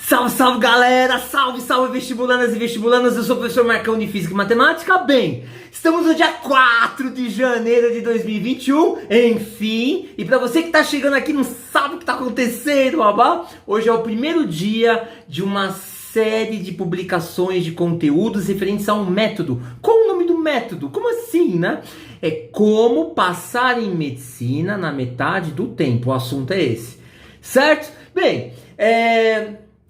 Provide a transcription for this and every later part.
Salve, salve galera, salve, salve vestibulanas e vestibulanas, eu sou o professor Marcão de Física e Matemática. Bem, estamos no dia 4 de janeiro de 2021, enfim, e pra você que tá chegando aqui e não sabe o que tá acontecendo, babá, hoje é o primeiro dia de uma série de publicações de conteúdos referentes a um método. Qual o nome do método? Como assim, né? É como passar em medicina na metade do tempo, o assunto é esse, certo? Bem,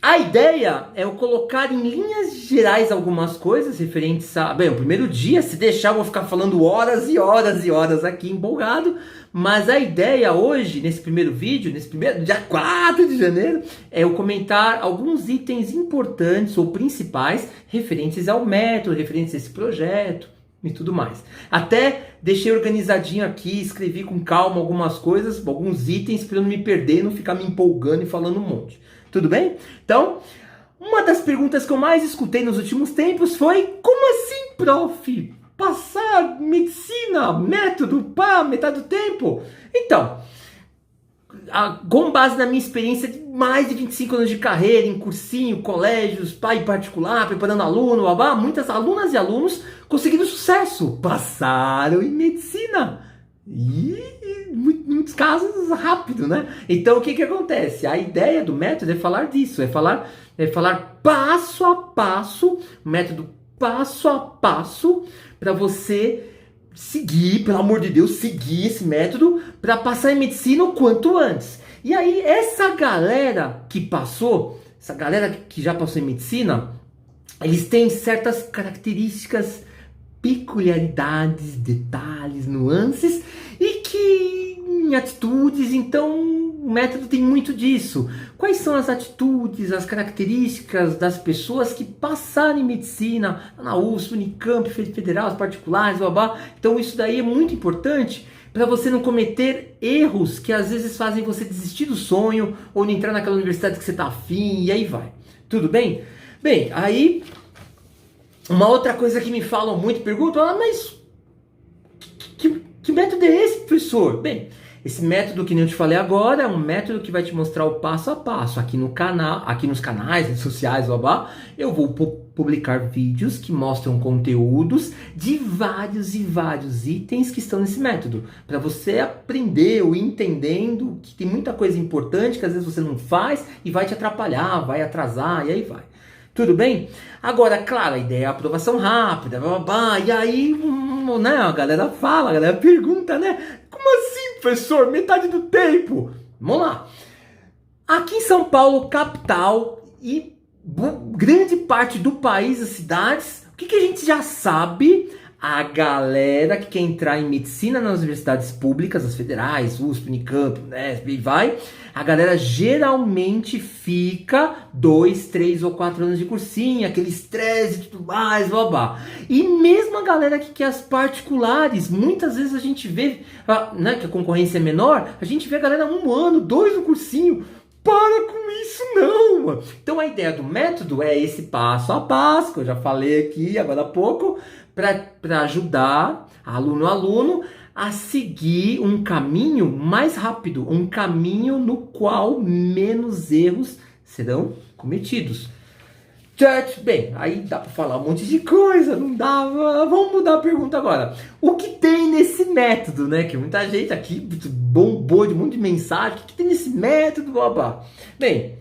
a ideia é eu colocar em linhas gerais algumas coisas referentes a... Bem, o primeiro dia, se deixar, eu vou ficar falando horas e horas e horas aqui empolgado, mas a ideia hoje, nesse primeiro vídeo, dia 4 de janeiro, é eu comentar alguns itens importantes ou principais referentes ao método, referentes a esse projeto e tudo mais. Até deixei organizadinho aqui, escrevi com calma algumas coisas, alguns itens para eu não me perder, não ficar me empolgando e falando um monte. Tudo bem? Então, uma das perguntas que eu mais escutei nos últimos tempos foi: como assim, prof? Passar medicina, método, pá, metade do tempo? Então, com base na minha experiência de mais de 25 anos de carreira, em cursinho, colégios, pai particular, preparando aluno, babá, muitas alunas e alunos conseguiram sucesso, passaram em medicina. E em muitos casos rápido, né? Então o que acontece? A ideia do método é falar disso, é falar passo a passo, método passo a passo, para você seguir, pelo amor de Deus, seguir esse método para passar em medicina o quanto antes. E aí essa galera que passou, essa galera que já passou em medicina, eles têm certas características, peculiaridades, detalhes, nuances, e que em atitudes, então o método tem muito disso. Quais são as atitudes, as características das pessoas que passaram em medicina na USP, Unicamp, Federal, as particulares, babá? Então isso daí é muito importante para você não cometer erros que às vezes fazem você desistir do sonho ou não entrar naquela universidade que você está afim, e aí vai. Tudo bem? Bem, aí uma outra coisa que me falam muito, perguntam: mas que método é esse, professor? Bem, esse método que nem eu te falei agora é um método que vai te mostrar o passo a passo. Aqui no canal, aqui nos canais, redes sociais, babá, eu vou publicar vídeos que mostram conteúdos de vários e vários itens que estão nesse método, para você aprender ou ir entendendo que tem muita coisa importante que às vezes você não faz e vai te atrapalhar, vai atrasar, e aí vai. Tudo bem? Agora, claro, a ideia é a aprovação rápida, babá, e aí, né, a galera fala, a galera pergunta, né? Como assim, professor? Metade do tempo? Vamos lá. Aqui em São Paulo, capital, e grande parte do país, as cidades, o que a gente já sabe? A galera que quer entrar em medicina nas universidades públicas, as federais, USP, Unicamp, Unesp, e vai, a galera geralmente fica 2, 3 ou 4 anos de cursinho, aquele estresse e tudo mais, babá. E mesmo a galera que quer as particulares, muitas vezes a gente vê, né, que a concorrência é menor, a gente vê a galera 1 ano, 2 no cursinho. Para com isso não! Então a ideia do método é esse passo a passo, que eu já falei aqui agora há pouco, para ajudar aluno a seguir um caminho mais rápido, um caminho no qual menos erros serão cometidos. Certo? Bem, aí dá para falar um monte de coisa, não dá? Vamos mudar a pergunta agora. O que tem nesse método, né? Que muita gente aqui bombou de um monte de mensagem. O que tem nesse método, babá? Bem,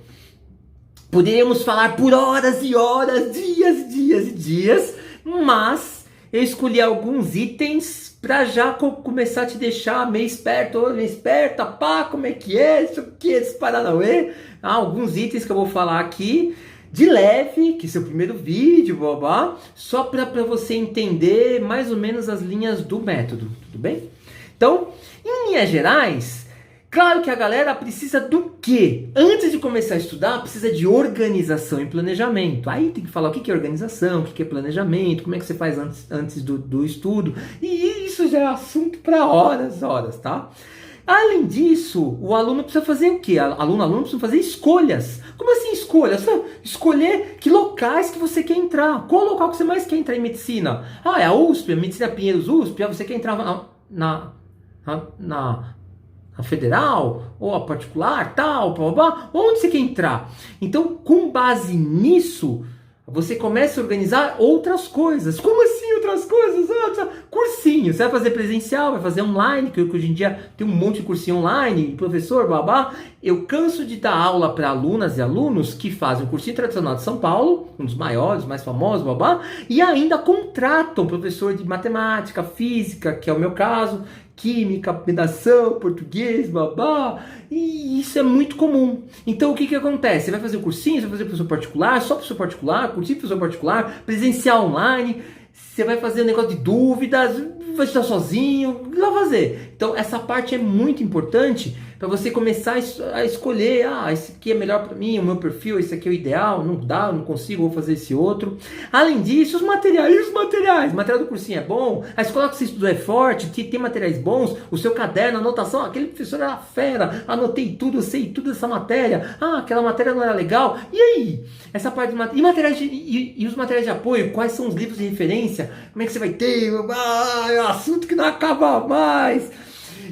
poderíamos falar por horas e horas, dias e dias, mas eu escolhi alguns itens para já começar a te deixar meio esperto, meio esperta, pá, como é que é, isso aqui, esse paranauê. Alguns itens que eu vou falar aqui de leve, que esse é o primeiro vídeo, babá, só para você entender mais ou menos as linhas do método, tudo bem? Então, em linhas gerais, claro que a galera precisa do quê? Antes de começar a estudar, precisa de organização e planejamento. Aí tem que falar o que é organização, o que é planejamento, como é que você faz antes do estudo. E isso já é assunto para horas, tá? Além disso, o aluno precisa fazer o quê? Aluno precisa fazer escolhas. Como assim escolhas? Escolher que locais que você quer entrar. Qual local que você mais quer entrar em medicina? É a USP, a Medicina Pinheiros USP. Você quer entrar na A federal? Ou a particular? Tal, blá, blá, blá. Onde você quer entrar? Então, com base nisso, você começa a organizar outras coisas. Como assim outras coisas? Cursinho. Você vai fazer presencial, vai fazer online, que hoje em dia tem um monte de cursinho online, professor, babá. Eu canso de dar aula para alunas e alunos que fazem o cursinho tradicional de São Paulo, um dos maiores, mais famosos, babá, e ainda contratam professor de matemática, física, que é o meu caso, química, redação, português, babá, e isso é muito comum. Então o que que acontece? Você vai fazer o cursinho, você vai fazer professor particular, só professor particular, cursinho professor particular, presencial online, você vai fazer um negócio de dúvidas, vai estar sozinho, o que vai fazer? Então essa parte é muito importante para você começar a escolher, esse aqui é melhor para mim, o meu perfil, esse aqui é o ideal, não dá, não consigo, vou fazer esse outro. Além disso, os materiais, material do cursinho é bom, a escola que você estudou é forte, tem materiais bons, o seu caderno, anotação, aquele professor era fera, anotei tudo, eu sei tudo dessa matéria, aquela matéria não era legal, e aí? Essa parte de materiais e os materiais de apoio, quais são os livros de referência, como é que você vai ter, assunto que não acaba mais.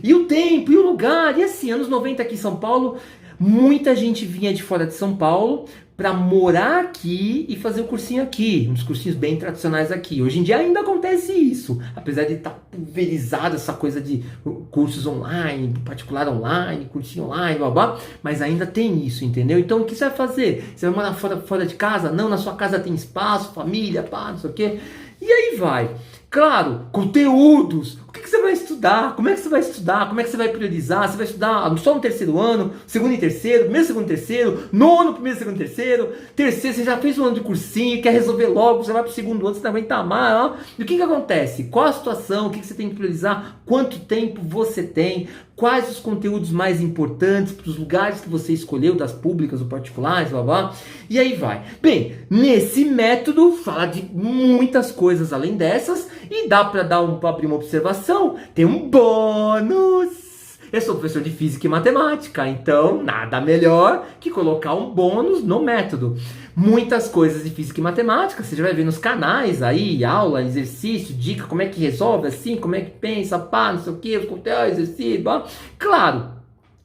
E o tempo, e o lugar, e assim, anos 90 aqui em São Paulo, muita gente vinha de fora de São Paulo para morar aqui e fazer o cursinho aqui, uns cursinhos bem tradicionais aqui. Hoje em dia ainda acontece isso, apesar de estar pulverizado essa coisa de cursos online, particular online, cursinho online, blá, blá, mas ainda tem isso, entendeu? Então o que você vai fazer? Você vai morar fora de casa? Não, na sua casa tem espaço, família, pá, não sei o quê. E aí vai. Claro, conteúdos. O que você vai estudar? Como é que você vai estudar? Como é que você vai priorizar? Você vai estudar só no terceiro ano, segundo e terceiro, primeiro, segundo e terceiro, nono, primeiro, segundo e terceiro, você já fez um ano de cursinho, quer resolver logo, você vai para o segundo ano, você não aguenta mais. Ó. E o que acontece? Qual a situação? O que você tem que priorizar? Quanto tempo você tem? Quais os conteúdos mais importantes para os lugares que você escolheu, das públicas ou particulares, blá blá. E aí vai. Bem, nesse método fala de muitas coisas além dessas e dá para abrir uma observação. Tem um bônus. Eu sou professor de física e matemática, então nada melhor que colocar um bônus no método. Muitas coisas de física e matemática, você já vai ver nos canais aí, aula, exercício, dica, como é que resolve assim, como é que pensa, pá, não sei o que, os conteúdos, exercício, blá. Claro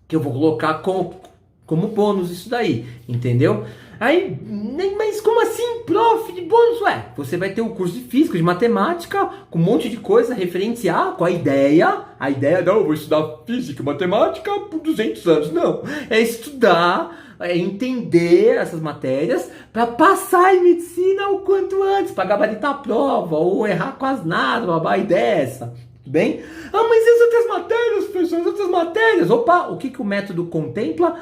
que eu vou colocar como bônus isso daí, entendeu? Aí, mas como assim, prof, de bônus? Você vai ter o curso de física, de matemática, com um monte de coisa, referenciar com a ideia não, eu vou estudar física e matemática por 200 anos, não, é estudar, é entender essas matérias para passar em medicina o quanto antes, para gabaritar a prova, ou errar quase nada, a ideia é essa. Tudo bem? Mas e as outras matérias, professor, as outras matérias? Opa, o que o método contempla?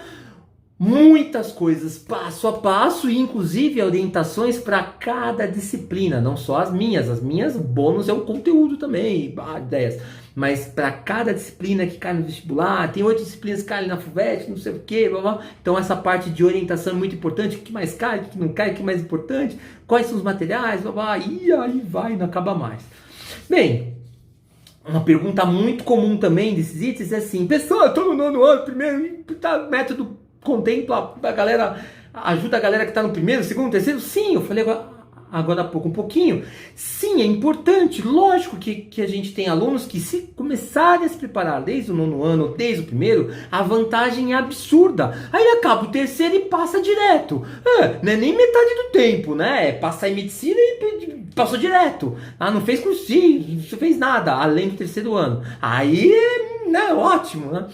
Muitas coisas passo a passo e inclusive orientações para cada disciplina, não só as minhas, o bônus é o conteúdo também, ideias, mas para cada disciplina que cai no vestibular, tem 8 disciplinas que caem na FUVEST, não sei o que, blá, blá. Então essa parte de orientação é muito importante, o que mais cai, o que não cai, o que é mais importante, quais são os materiais, blá, blá, e aí vai, não acaba mais. Bem, uma pergunta muito comum também desses itens é assim, pessoal, eu estou no 9º ano, primeiro, método contempla a galera, ajuda a galera que está no primeiro, segundo, terceiro? Sim, eu falei agora há pouco um pouquinho. Sim, é importante, lógico que a gente tem alunos que se começarem a se preparar desde o 9º ano, desde o primeiro, a vantagem é absurda. Aí acaba o terceiro e passa direto. Não é nem metade do tempo, né? É passar em medicina e passou direto. Não fez cursinho, não fez nada, além do terceiro ano. Aí é ótimo, né?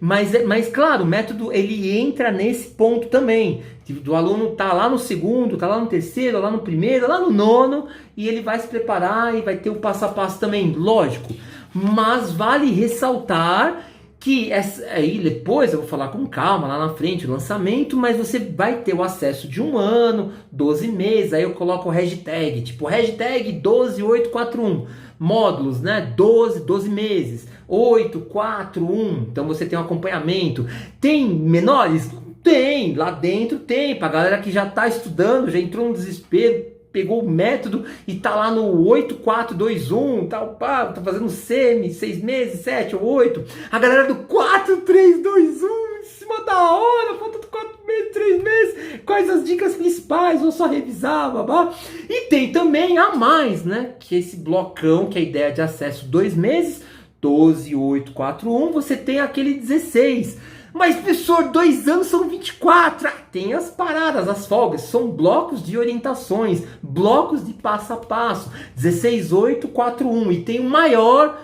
Mas claro, o método ele entra nesse ponto também, do aluno tá lá no segundo, tá lá no terceiro, lá no primeiro, lá no 9º, e ele vai se preparar e vai ter o passo a passo também, lógico. Mas vale ressaltar que aí depois eu vou falar com calma lá na frente o lançamento, mas você vai ter o acesso de 1 ano, 12 meses, aí eu coloco o hashtag, tipo hashtag 12841, módulos, né, 12 meses, 841, então você tem um acompanhamento. Tem menores? Tem, lá dentro tem, pra galera que já tá estudando, já entrou no desespero, pegou o método e tá lá no 8421, tal, pá, tá fazendo semi, 6 meses, 7 ou 8. A galera do 4321, em cima da hora, falta 4 meses, 3 meses, quais as dicas principais, vou só revisar, babá. E tem também a mais, né, que é esse blocão, que é a ideia de acesso 2 meses, 12841, você tem aquele 16. Mas, professor, 2 anos são 24. Tem as paradas, as folgas. São blocos de orientações, blocos de passo a passo. 16841. E tem o maior.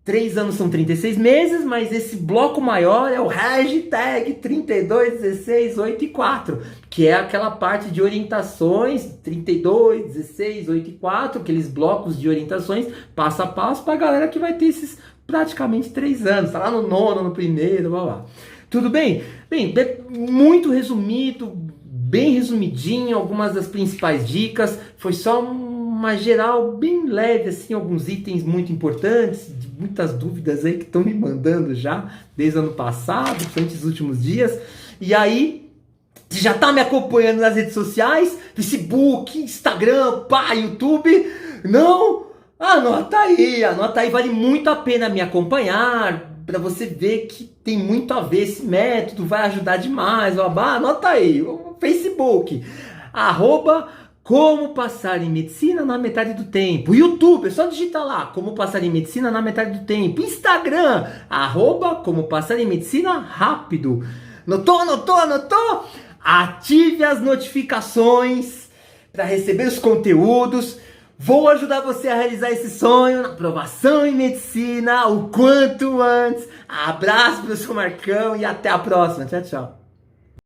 3 anos são 36 meses, mas esse bloco maior é o hashtag 32, 16, 8 e 4, que é aquela parte de orientações, 32, 16, 8 e 4, aqueles blocos de orientações, passo a passo, para a galera que vai ter esses praticamente 3 anos, tá lá no nono, no primeiro, blá blá. Tudo bem? Bem, muito resumido, bem resumidinho, algumas das principais dicas, foi só uma geral bem leve, assim, alguns itens muito importantes, muitas dúvidas aí que estão me mandando já, desde o ano passado, principalmente os últimos dias. E aí, você já tá me acompanhando nas redes sociais, Facebook, Instagram, pá, YouTube? Não? Anota aí, vale muito a pena me acompanhar, para você ver que tem muito a ver esse método, vai ajudar demais, babá. Anota aí, o Facebook, @Como Passar em Medicina na Metade do Tempo. YouTube, é só digitar lá, Como Passar em Medicina na Metade do Tempo. Instagram, @Como Passar em Medicina Rápido. Anotou? Ative as notificações para receber os conteúdos. Vou ajudar você a realizar esse sonho na aprovação em medicina o quanto antes. Abraço, professor Marcão, e até a próxima. Tchau, tchau.